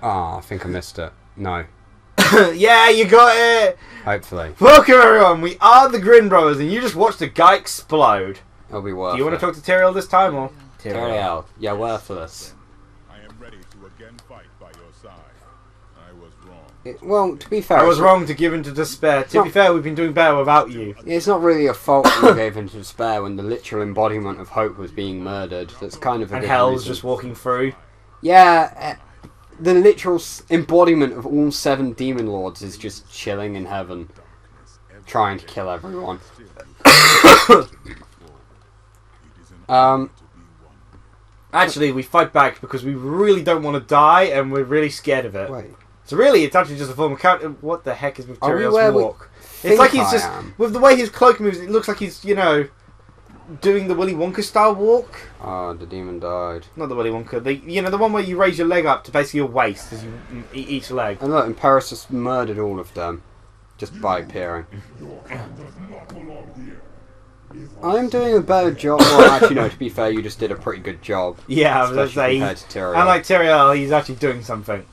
Oh, I think I missed it. No. Yeah, you got it! Hopefully. Welcome everyone, we are the Grin Brothers and you just watched a guy explode. It'll be worth it. Do you want to talk to Auriel this time or? Auriel. Yeah, worthless. I am ready to again fight by your side. I was wrong. Well, to be fair... I was wrong to give in to despair. To be fair, we've been doing better without you. It's not really a fault that you gave in to despair when the literal embodiment of hope was being murdered. That's kind of a And good Hell's reason. just walking through. Yeah, the literal embodiment of all 7 demon lords is just chilling in heaven, trying to kill everyone. Actually, we fight back because we really don't want to die and we're really scared of it. Wait. So really, it's actually just a form of counter. What the heck is with Are we Auriel's where we walk? It's like he's just am? with the way his cloak moves. It looks like he's, you know, doing the Willy Wonka style walk. Oh, the demon died. Not the Willy Wonka. The one where you raise your leg up to basically your waist as you eat each leg. And look, Paris has murdered all of them just by appearing. I'm doing a better job. Well, actually, no. To be fair, you just did a pretty good job. Yeah, I was gonna especially say. compared to Tyrael. And like Tyrael, he's actually doing something.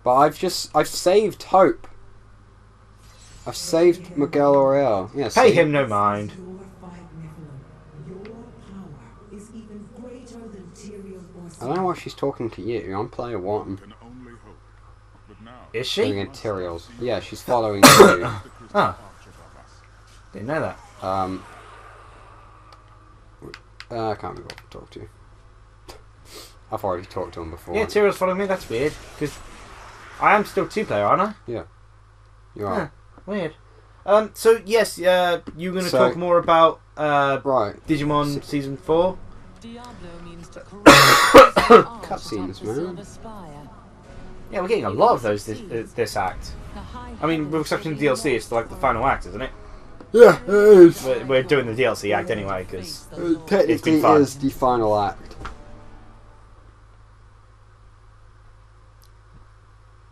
But I've saved Hope. I've saved Miguel Auriel. Yeah, Pay him no mind. I don't know why she's talking to you. I'm player 1. Can only hope. But now Is she? Doing Tyrael's. Yeah, she's following you. Oh, didn't know that. I can't be bothered to talk to you. I've already talked to him before. Yeah, Tyrael's following me. That's weird because I am still 2-player, aren't I? Yeah. You are. Huh, weird. So yes, you're going to talk more about Right. Digimon Season 4. Diablo means to corrupt Cutscenes, man. Yeah, we're getting a lot of those this act. I mean, with exception of DLC, it's like the final act, isn't it? Yeah, it is. We're doing the DLC act anyway because Technically, it fun. is the final act.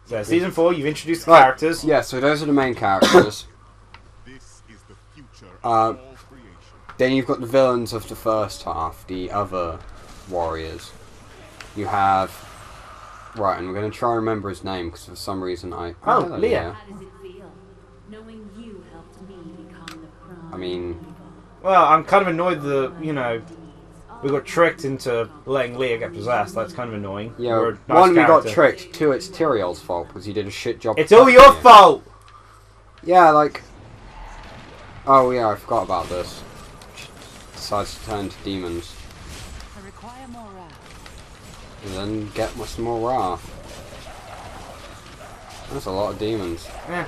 so Season 4, you've introduced the Right. characters. Yeah, so those are the main characters. this is the future of all creation. Then you've got the villains of the first half, the other warriors. You have... Right, and we're going to try and remember his name, because for some reason I... Oh, hello, Leah. How does it feel, knowing you helped me become the prime? I mean... Well, I'm kind of annoyed that, you know, we got tricked into letting Leah get possessed. That's kind of annoying. Yeah, We're a nice one, we got character. tricked. 2, it's Tyrael's fault, because he did a shit job. It's all protecting your you. fault! Yeah, like... Oh, yeah, I forgot about this. Decides to turn to demons. I require more wrath. And then get some more wrath. That's a lot of demons. Yeah.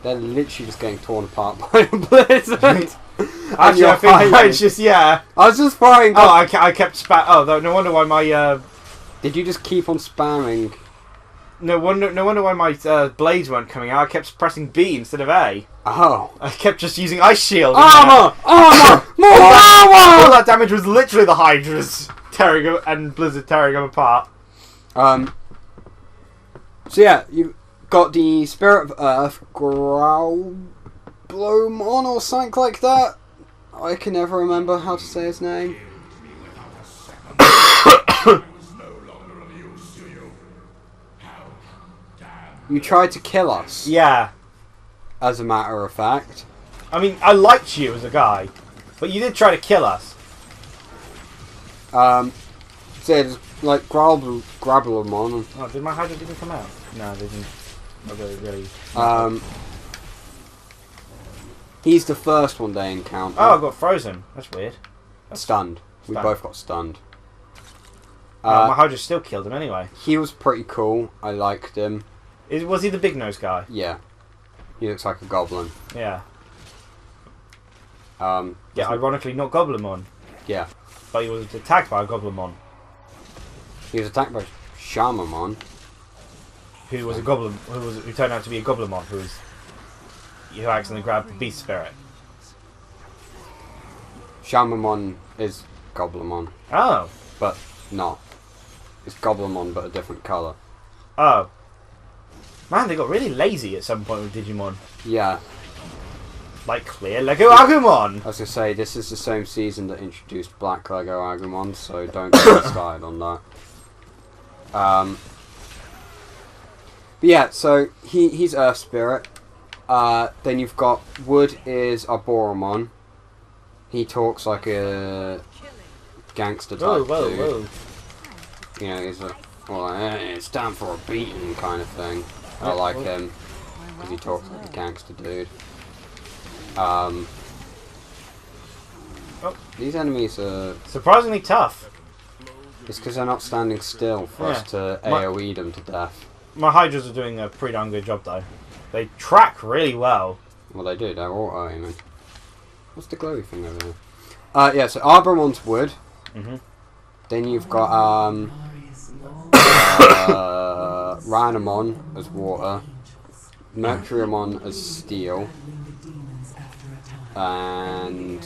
They're literally just getting torn apart by a blizzard. Actually, I think I just, yeah. I was just firing. Oh, I kept spam. Oh, no wonder why my Did you just keep on spamming? no wonder why my blades weren't coming out. I kept pressing B instead of A. Oh. I kept just using Ice Shield. Armor! Armor! More All armor! that damage was literally the Hydras tearing them and Blizzard tearing them apart. So yeah, you've got the Spirit of Earth, Growlblomon or something like that. I can never remember how to say his name. You tried to kill us, Yeah. as a matter of fact. I mean, I liked you as a guy, but you did try to kill us. So yeah, there's like Growlblomon. Oh, did my Hydra didn't come out? No, they didn't. Okay, really. He's the first one they encounter. Oh, I got frozen. That's weird. Stunned. We Stunned. both got stunned. My Hydra still killed him anyway. He was pretty cool. I liked him. Was he the big nose guy? Yeah. He looks like a goblin. Yeah. Yeah. Ironically, not Goblimon, Yeah. but he was attacked by a Goblimon, He was attacked by Shamamon. who was a goblin, who turned out to be a Goblimon, who accidentally grabbed the Beast Spirit. Shamamon is Goblimon, Oh. but not. It's Goblimon, but a different colour. Oh. Man, they got really lazy at some point with Digimon. Yeah. Like Clear Lego Agumon! I was going to say, this is the same season that introduced Black Lego Agumon, so don't get me started on that. But yeah, so he's Earth Spirit. Then you've got Wood is Arboromon. He talks like a gangster type dude. Whoa. You know, he's like, well, it's time for a beating kind of thing. I like him because he talks like a gangster dude. These enemies are surprisingly tough. It's because they're not standing still for us to AoE them to death. My Hydras are doing a pretty darn good job though. They track really well. Well, they do. They're auto aiming. What's the glowy thing over there? Yeah. So Arboromon's wood. Then you've got Rhanamon as water, Mercuriamon as steel, and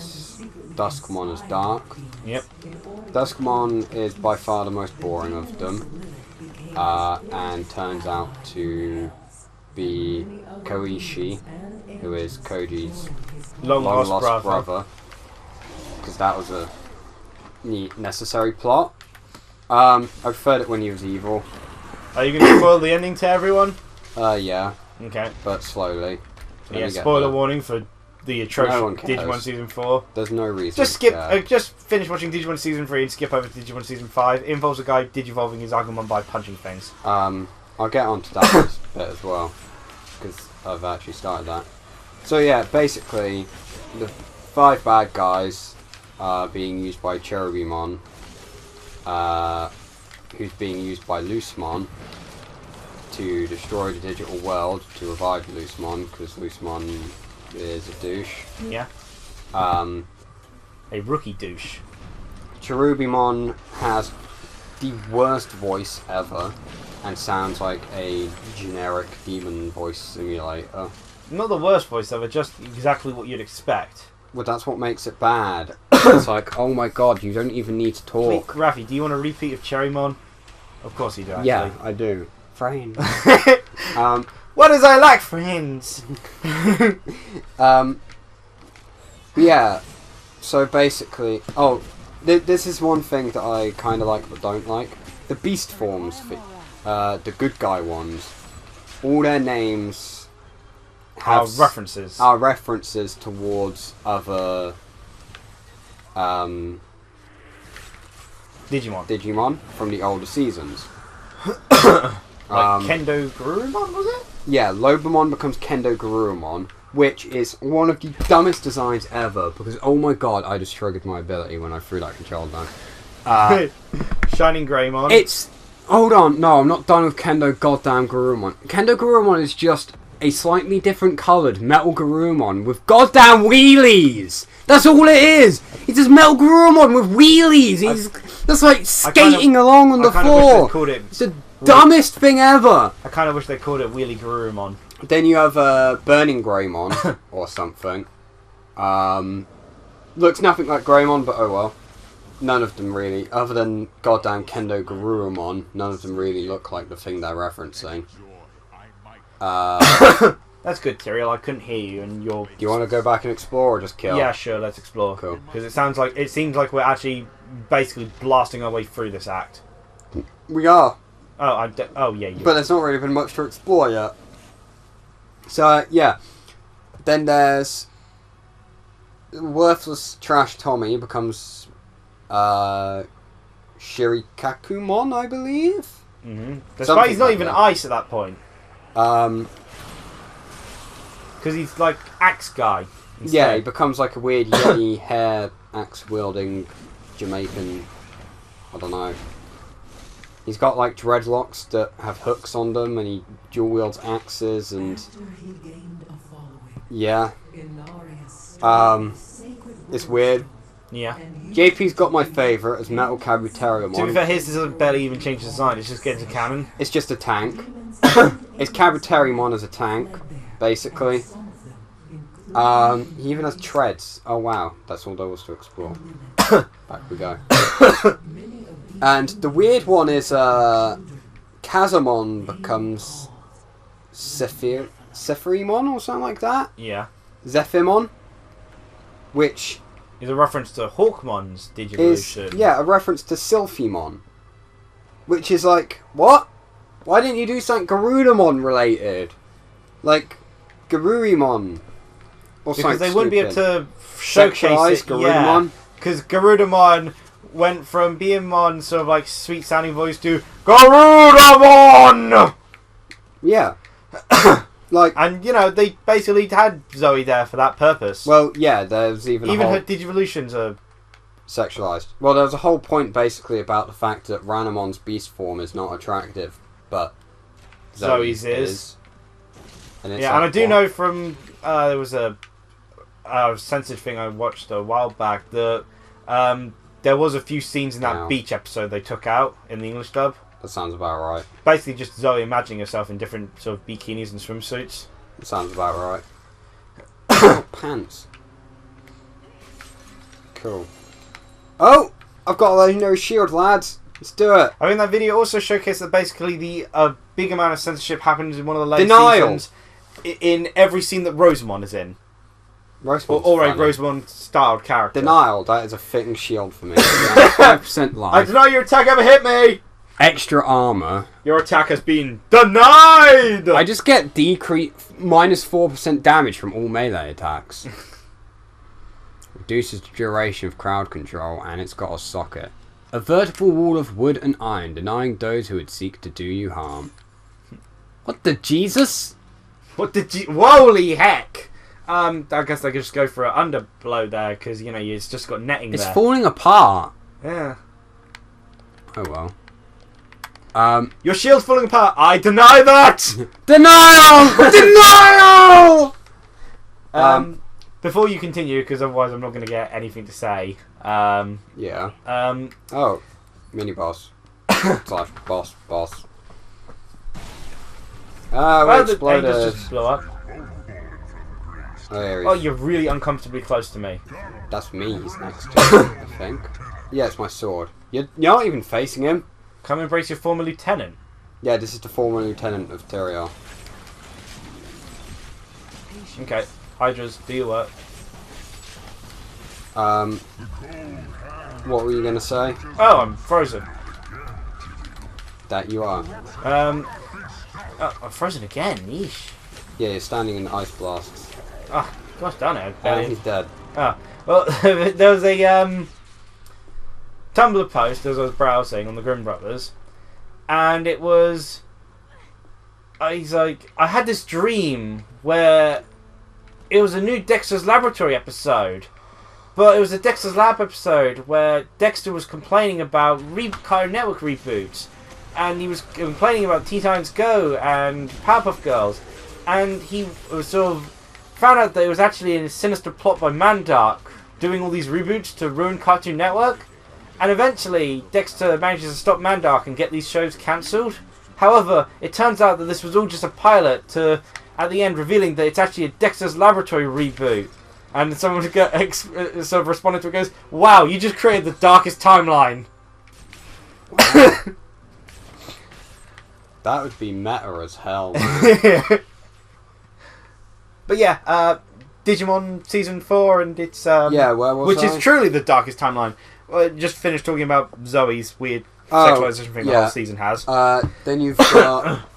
Duskmon as dark. Yep. Duskmon is by far the most boring of them, and turns out to be Koishi, who is Koji's long lost brother. Because that was a neat, necessary plot. I preferred it when he was evil. Are you going to spoil the ending to everyone? Yeah. Okay. But slowly. So yeah, spoiler warning for the atrocious Digimon Season 4. There's no reason. Just skip. Just finish watching Digimon Season 3 and skip over to Digimon Season 5. It involves a guy digivolving his Agumon by punching things. I'll get onto that bit as well, because I've actually started that. So yeah, basically, the 5 bad guys are being used by Cherubimon, who's being used by Loosemon to destroy the digital world to revive Loosemon, because Loosemon is a douche. Yeah. A rookie douche. Cherubimon has the worst voice ever and sounds like a generic demon voice simulator. Not the worst voice ever, just exactly what you'd expect. Well, that's what makes it bad. It's like, oh my god, you don't even need to talk. Wait, Rafi, do you want a repeat of Cherrymon? Of course you do, actually. Yeah, I do. Friends. What is I like, friends? Yeah, so basically... Oh, this is one thing that I kind of like but don't like. The beast forms, the good guy ones, all their names have references. Are references towards other Digimon from the older seasons. Like Kendo Garurumon, was it? Yeah, Lobomon becomes Kendo Garurumon, which is one of the dumbest designs ever, because oh my god, I just triggered my ability when I threw that control down. Shining Greymon. It's... Hold on, no, I'm not done with Kendo goddamn Garurumon. Kendo Garurumon is just a slightly different coloured Metal Garurumon with goddamn wheelies! That's all it is! It's just Metal Garurumon with wheelies! He's just like skating along on the floor! It's the dumbest thing ever! I kind of wish they called it Wheelie Garurumon. Then you have Burning Greymon, or something. Looks nothing like Greymon, but oh well. None of them really, other than goddamn Kendo Garurumon, none of them really look like the thing they're referencing. That's good, Tyrael. I couldn't hear you, and you're... Do you want to go back and explore, or just kill? Yeah, sure. Let's explore. Cool. Because it seems like we're actually basically blasting our way through this act. We are. Oh yeah. But there's not really been much to explore yet. So yeah. Then there's worthless trash Tommy becomes Shirikakumon, I believe. Despite he's not even ice at that point. Because he's like axe guy. Instead. Yeah, he becomes like a weird yeti hair axe wielding Jamaican. I don't know. He's got like dreadlocks that have hooks on them, and he dual wields axes and. Yeah. It's weird. Yeah. JP's got my favourite as Metal Kabuterimon. To be fair, his doesn't barely even change design. It's just getting a cannon. It's just a tank. It's Kabuterimon as a tank, basically. He even has treads. Oh wow, that's all there was to explore. Back we go. And the weird one is Kazamon becomes Sephirimon or something like that. Yeah. Zephimon, which is a reference to Hawkmon's Digivolution. Yeah, a reference to Sylphimon, which is like what? Why didn't you do something Garudamon related? Like, Garurimon. Or Because they something wouldn't be able stupid. to showcase Sexualize it. Garudamon? Because Garudamon went from being Mon sort of like sweet sounding voice to Garudamon! Yeah. Like, And, you know, they basically had Zoe there for that purpose. well, yeah, there's even a whole... her Digivolutions are... sexualized. Well, there was a whole point basically about the fact that Ranamon's beast form is not attractive, but Zoe's is. And it's Yeah, like, and I do what? know from... there was a censored thing I watched a while back that there was a few scenes in that Yeah. beach episode they took out in the English dub. That sounds about right. Basically just Zoe imagining herself in different sort of bikinis and swimsuits. That sounds about right. Oh, pants. Cool. Oh! I've got a legendary shield, lads! Let's do it! I think that video also showcased that basically the big amount of censorship happens in one of the later Denial! seasons in every scene that Rosamond is in. Rosamon's Or a funny. Rosamond styled character. Denial, that is a fitting shield for me. 5% I life. deny your attack ever hit me! Extra armor. Your attack has been denied! I just get minus 4% damage from all melee attacks. Reduces the duration of crowd control, and it's got a socket. A vertical wall of wood and iron, denying those who would seek to do you harm. What the Jesus? What did you... Holy heck! I guess I could just go for an underblow there, because, you know, it's just got netting It's there. falling apart. Yeah. Oh well. Your shield's falling apart. I deny that! Denial! Before you continue, because otherwise I'm not going to get anything to say. Yeah. Oh, mini boss. Slash boss. Ah, we The exploded. angels just blew up. Oh, there he Oh, is. you're really uncomfortably close to me. That's me he's next to, I think. Yeah, it's my sword. You're not even facing him. Come embrace your former lieutenant. Yeah, this is the former lieutenant of Tyrael. Okay, Hydras, do your work. What were you gonna say? Oh, I'm frozen. That you are. Oh, I'm frozen again. Yeesh. Yeah, you're standing in ice blasts. Oh, gosh darn it. And he's dead. Oh, well, there was a Tumblr post as I was browsing on the Grin Brothers, and it was... He's like, I had this dream where it was a new Dexter's Laboratory episode, but it was a Dexter's Lab episode where Dexter was complaining about Cartoon Network reboots, and he was complaining about Teen Titans Go and Powerpuff Girls, and he was sort of found out that it was actually a sinister plot by Mandark doing all these reboots to ruin Cartoon Network, and eventually Dexter manages to stop Mandark and get these shows cancelled. However, it turns out that this was all just a pilot to, at the end, revealing that it's actually a Dexter's Laboratory reboot. And someone sort of responded to it goes, wow, you just created the darkest timeline. That would be meta as hell, man. But yeah, Digimon Season 4 and it's... Yeah, where was which I? is truly the darkest timeline. Well, just finished talking about Zoe's weird sexualization thing the yeah. whole season has. Then you've got...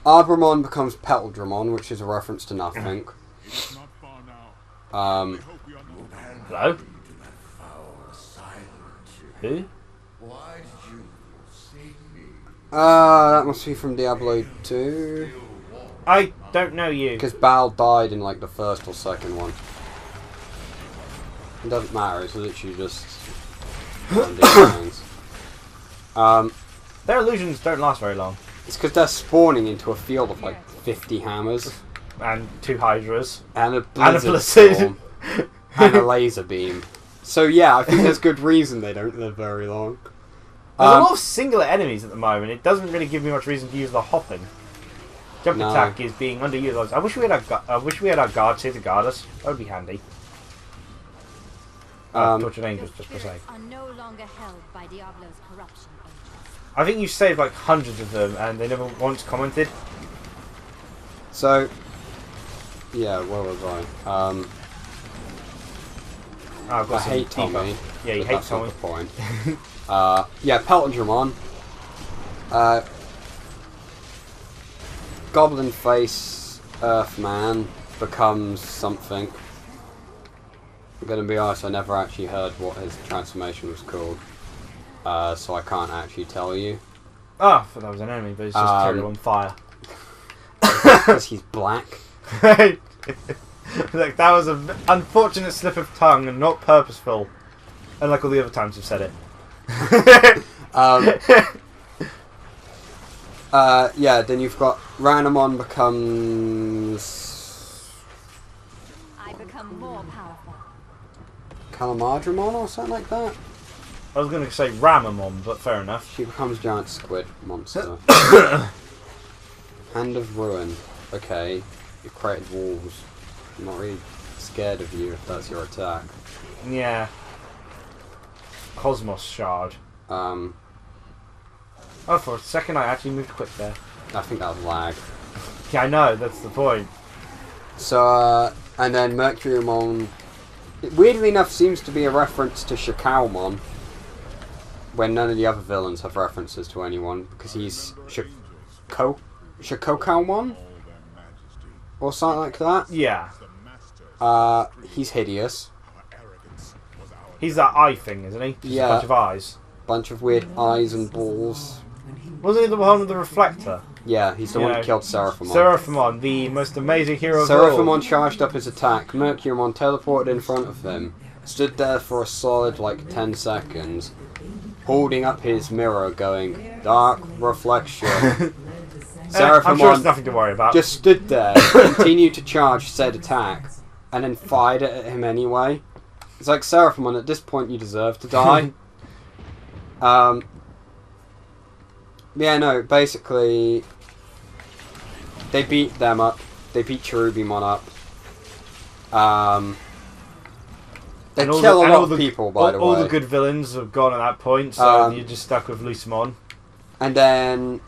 Arbramon becomes Petal-Dramon, which is a reference to nothing. Not far now. Um, I hope we are not... Hello? Who? that must be from Diablo 2. I don't know you. Because Bal died in like the first or second one. It doesn't matter, it's literally just one of these things. Their illusions don't last very long. It's because they're spawning into a field of like 50 hammers. And 2 Hydras. And a And a blizzard blizzard. storm. And a laser beam. So yeah, I think there's good reason they don't live very long. There's a lot of singular enemies at the moment. It doesn't really give me much reason to use the hopping. Jump No. attack is being underutilized. I wish we had our guards here to guard us. That would be handy. Tortured Angels, just for sake. Are no longer held by Diablo's corruption agents. I think you saved like hundreds of them, and they never once commented. So, yeah, where was I? Oh, I've got I some hate deeper- Tommy. Yeah, you but hate that's not Tommy. the point. Yeah, Petal-Dramon. goblin face Earthman becomes something. I'm gonna be honest, I never actually heard what his transformation was called, so I can't actually tell you. Oh, I thought that was an enemy, but it's just Tyrael on fire. Because he's black. Like, that was an unfortunate slip of tongue and not purposeful, unlike all the other times you've said it. Yeah, then you've got Ranamon becomes I become more powerful. Calamadramon or something like that. I was going to say Ramamon, but fair enough. She becomes giant squid monster. Hand of Ruin. Okay, you created walls. I'm not really scared of you if that's your attack. Yeah. Cosmos Shard. Um, Oh, for a second I actually moved quick there. I think that was lag. Yeah, I know, that's the point. So, and then Mercurymon, weirdly enough, seems to be a reference to Shakaumon, when none of the other villains have references to anyone, because he's Shakokaumon? Or something like that. Yeah. He's hideous. He's that eye thing, isn't he? Just Yeah. a bunch of eyes. Bunch of weird eyes and balls. Wasn't he the one with the reflector? Yeah, he's the one who killed Seraphimon. Seraphimon, the most amazing hero of all. Seraphimon charged up his attack. Mercurymon teleported in front of him. Stood there for a solid, 10 seconds. Holding up his mirror going, dark reflection. Seraphimon I'm sure it's nothing to worry about. just stood there, continued to charge said attack, and then fired it at him anyway. It's like, Seraphimon, at this point you deserve to die. Yeah, no, basically, they beat them up. They beat Cherubimon up. They kill a lot of people, by the way. All the good villains have gone at that point, so you're just stuck with Lucemon. And then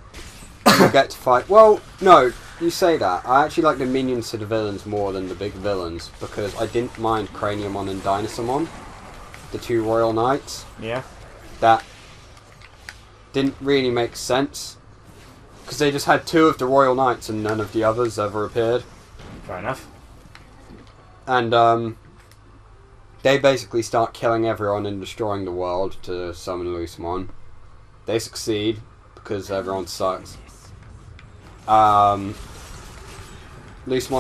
you get to fight. Well, no, you say that. I actually like the minions to the villains more than the big villains, because I didn't mind Craniumon and Dinosaurmon, the two Royal Knights. Yeah. That didn't really make sense, because they just had two of the Royal Knights and none of the others ever appeared. Fair enough. And they basically start killing everyone and destroying the world to summon Lucemon. They succeed, because everyone sucks. Lucemon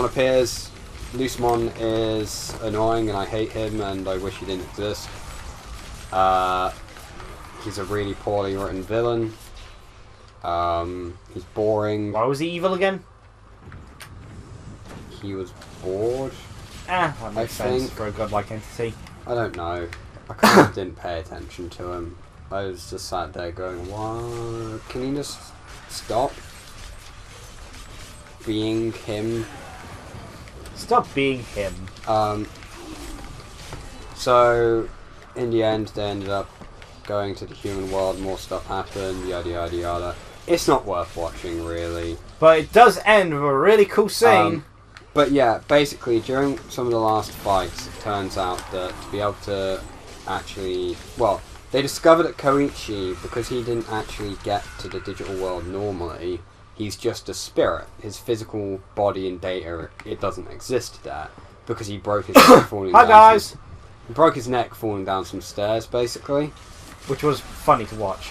appears. Lucemon is annoying and I hate him and I wish he didn't exist. He's a really poorly written villain. He's boring. Why was he evil again? He was bored. That makes sense think. for a godlike entity. I don't know. I kind of didn't pay attention to him. I was just sat there going, what? Can he just stop being him? Stop being him. So, in the end, they ended up going to the human world, more stuff happened, yada yada yada. It's not worth watching, really. But it does end with a really cool scene. But yeah, basically, during some of the last fights, it turns out that to be able to actually... Well, they discovered that Koichi, because he didn't actually get to the digital world normally, he's just a spirit. His physical body and data, it doesn't exist there, because he broke his neck falling Hi down guys! He broke his neck falling down some stairs, basically. Which was funny to watch.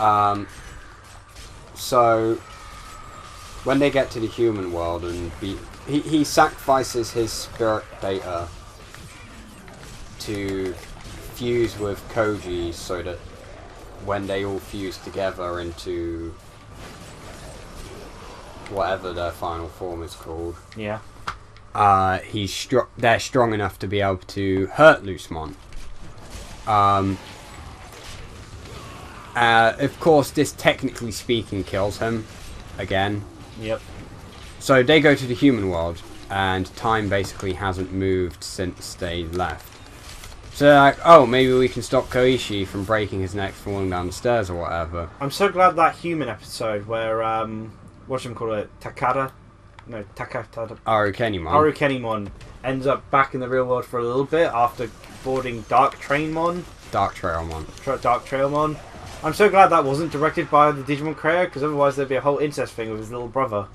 So, when they get to the human world and he sacrifices his spirit data to fuse with Koji so that when they all fuse together into whatever their final form is called, yeah. they're strong enough to be able to hurt Lucemon. Of course, this technically speaking kills him again. Yep. So they go to the human world, and time basically hasn't moved since they left. So they're like, oh, maybe we can stop Koichi from breaking his neck falling down the stairs or whatever. I'm so glad that human episode where, whatchamacallit, Takada? No, Takada. Arukenimon ends up back in the real world for a little bit after boarding Dark Trailmon. I'm so glad that wasn't directed by the Digimon creator, because otherwise there'd be a whole incest thing with his little brother.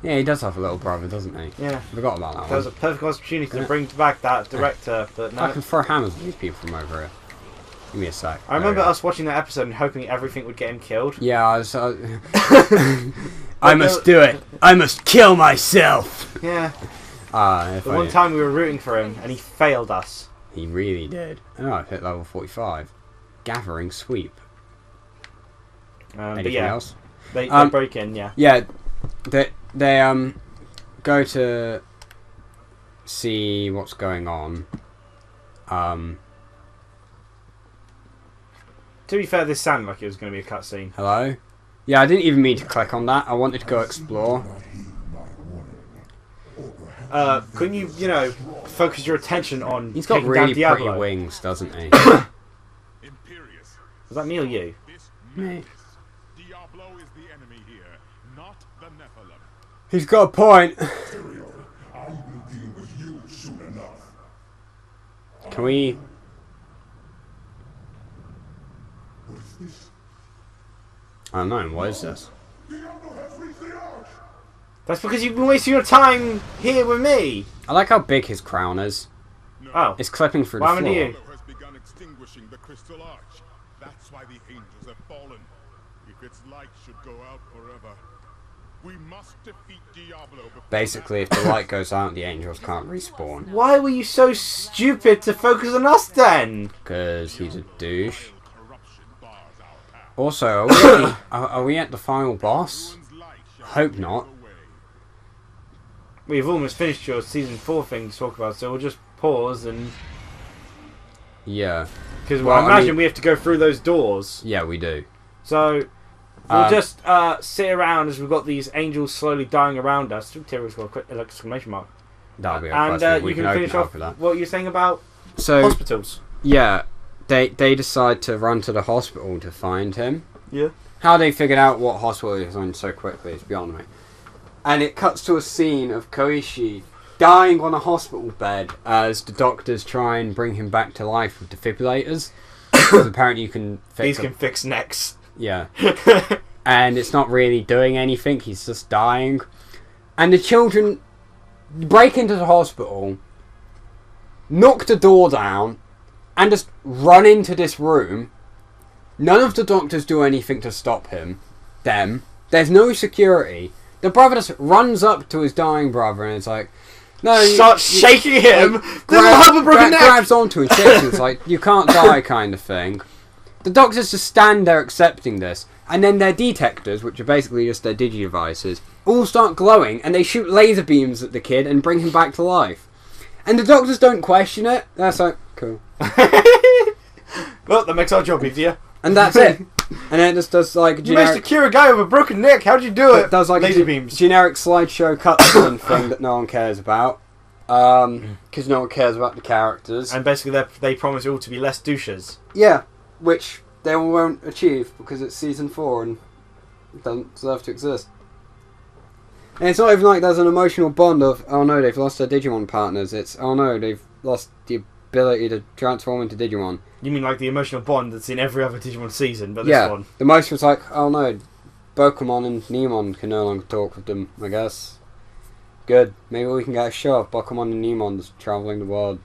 Yeah, he does have a little brother, doesn't he? Yeah. I forgot about that That was a one. perfect opportunity to bring back that director, but I no. can throw hammers at these people from over here. Give me a sec. I remember There we go. us watching that episode and hoping everything would get him killed. Yeah, I was... I must do it. I must kill myself. Yeah. Ah, The one time we were rooting for him and he failed us. He really did. Oh, I've hit level 45. Gathering sweep. But Anything yeah, else? they Um, break in, yeah. Yeah, they go to see what's going on. To be fair, this sounded like it was going to be a cutscene. Hello? Yeah, I didn't even mean to click on that. I wanted to go explore. Couldn't you, focus your attention on He's got taking really down pretty Diablo? wings, doesn't he? Imperious. Was that me or you? This Me. Diablo is the enemy here, not the Nephilim. He's got a point. Can we... I don't know, what is this? That's because you've been wasting your time here with me. I like how big his crown is. Oh. It's clipping through What the happened to floor. you? Diablo has begun extinguishing the crystal arch. That's why the angels have fallen. If its light should go out forever, we must defeat Diablo before Basically, if the light goes out, the angels can't respawn. Why were you so stupid to focus on us then? Because he's a douche. corruption bars our path. Also, are we at the final boss? One's light shall Hope not. away. We've almost finished your season 4 thing to talk about, so we'll just pause and... Yeah. Because Well, I I imagine mean- we have to go through those doors. Yeah, we do. So we'll Um, just sit around as we've got these angels slowly dying around us. Terry's got a quick exclamation mark. That'll be a And question. We you can can open finish it up off for that. what you're saying about So, hospitals. yeah, they decide to run to the hospital to find him. Yeah. How they figured out what hospital he was in so quickly is beyond me. And it cuts to a scene of Koichi dying on a hospital bed as the doctors try and bring him back to life with defibrillators. Because apparently you can fix These can fix necks. Yeah. And it's not really doing anything, he's just dying. And the children break into the hospital, knock the door down, and just run into this room. None of the doctors do anything to stop them. There's no security. The brother just runs up to his dying brother and is like, no, Starts shaking him. like, This will have a broken neck. grabs onto him, shakes him. It's like, you can't die kind of thing. The doctors just stand there accepting this, and then their detectors, which are basically just their digi-devices, all start glowing, and they shoot laser beams at the kid and bring him back to life. And the doctors don't question it. That's like, cool. Well, that makes our job easier. And that's it. And then it just does like a You managed to generic... cure a guy with a broken neck. How'd you do it? It does like laser a beams. generic slideshow cutscene thing that no one cares about. Because no one cares about the characters. And basically, they promise you all to be less douches. Yeah, which they all won't achieve because it's season 4 and it doesn't deserve to exist. And it's not even like there's an emotional bond of, oh no, they've lost their Digimon partners. It's, oh no, they've lost the ability to transform into Digimon. You mean like the emotional bond that's in every other Digimon season, but this Yeah, one. the most was like, oh no, Pokemon and Neomon can no longer talk with them, I guess. Good. Maybe we can get a show of Pokemon and Neomons travelling the world.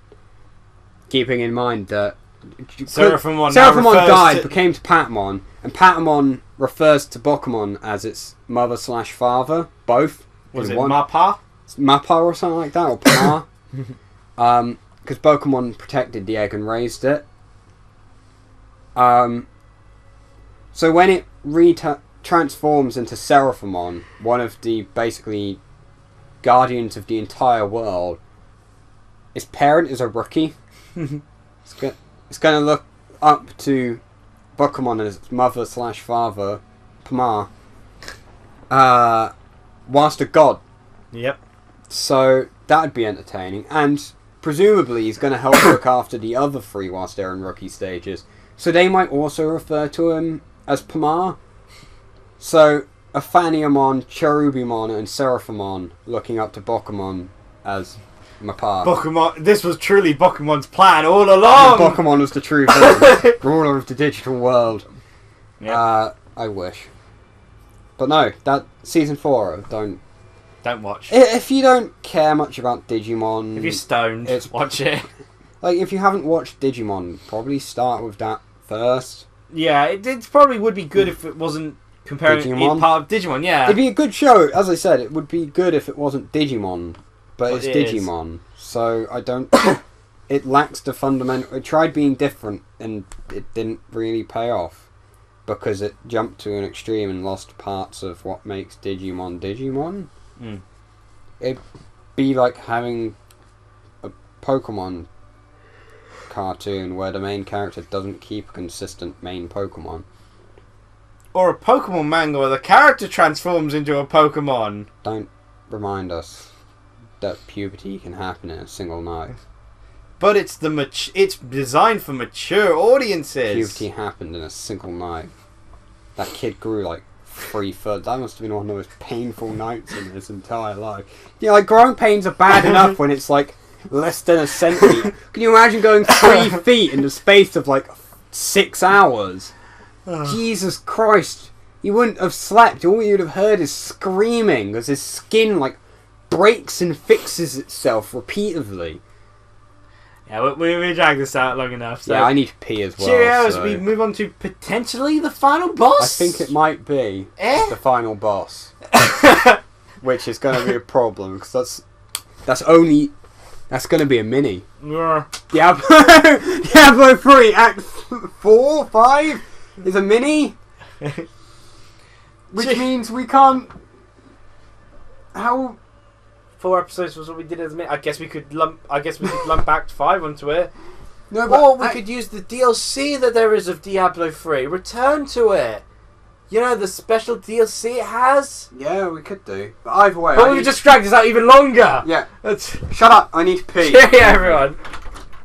Keeping in mind that Seraphimon now Seraphimon refers died, to- became Patamon, and Patamon refers to Pokemon as its mother/father, both. Was in it one. Mappa? Mappa or something like that, or Pama. Because Pokemon protected the egg and raised it. So when it transforms into Seraphimon, one of the basically guardians of the entire world, its parent is a rookie. It's going to look up to Pokemon as its mother/father, Pama, whilst a god. Yep. So that'd be entertaining, and presumably he's going to help look after the other 3 whilst they're in rookie stages. So they might also refer to him as Pama. So a Faniamon, Cherubimon, and Seraphimon looking up to Pokemon as Mappa. Pokemon. This was truly Pokemon's plan all along. Pokemon was the true villain, ruler of the digital world. Yep. I wish, but no. That season 4. Don't. Don't watch. If you don't care much about Digimon, If you're stoned, watch it. like if you haven't watched Digimon, probably start with that first. Yeah, it probably would be good if it wasn't comparing Digimon? it part of Digimon. Yeah, It'd be a good show, as I said. It would be good if it wasn't Digimon, but it's it is. Digimon. So I don't. It lacks the fundamental. It tried being different, and it didn't really pay off because it jumped to an extreme and lost parts of what makes Digimon Digimon. Mm. It'd be like having a Pokemon cartoon where the main character doesn't keep a consistent main Pokemon. or a Pokemon manga where the character transforms into a Pokemon. Don't remind us that puberty can happen in a single night. But it's it's designed for mature audiences. Puberty happened in a single night. That kid grew like 3 foot. That must have been one of the most painful nights in his entire life. Yeah, like growing pains are bad enough when it's like less than a centimetre. Can you imagine going 3 feet in the space of like 6 hours? Jesus Christ. You wouldn't have slept. All you'd have heard is screaming as his skin like breaks and fixes itself repeatedly. Yeah, we dragged this out long enough. So. Yeah, I need to pee as well. Cheerio, so we move on to potentially the final boss. I think it might be the final boss, which is going to be a problem because that's going to be a mini. Yeah. Diablo 3 Act 4, 5 is a mini, which means we can't. How? 4 episodes was what we did as a minute. I guess we could lump Act 5 onto it. No, but Or we could use the DLC that there is of Diablo 3. Return to it. You know, the special DLC it has. Yeah, we could do. But either way, But we just dragged this out even longer. Yeah. That's... Shut up! I need to pee. Cheerio, everyone.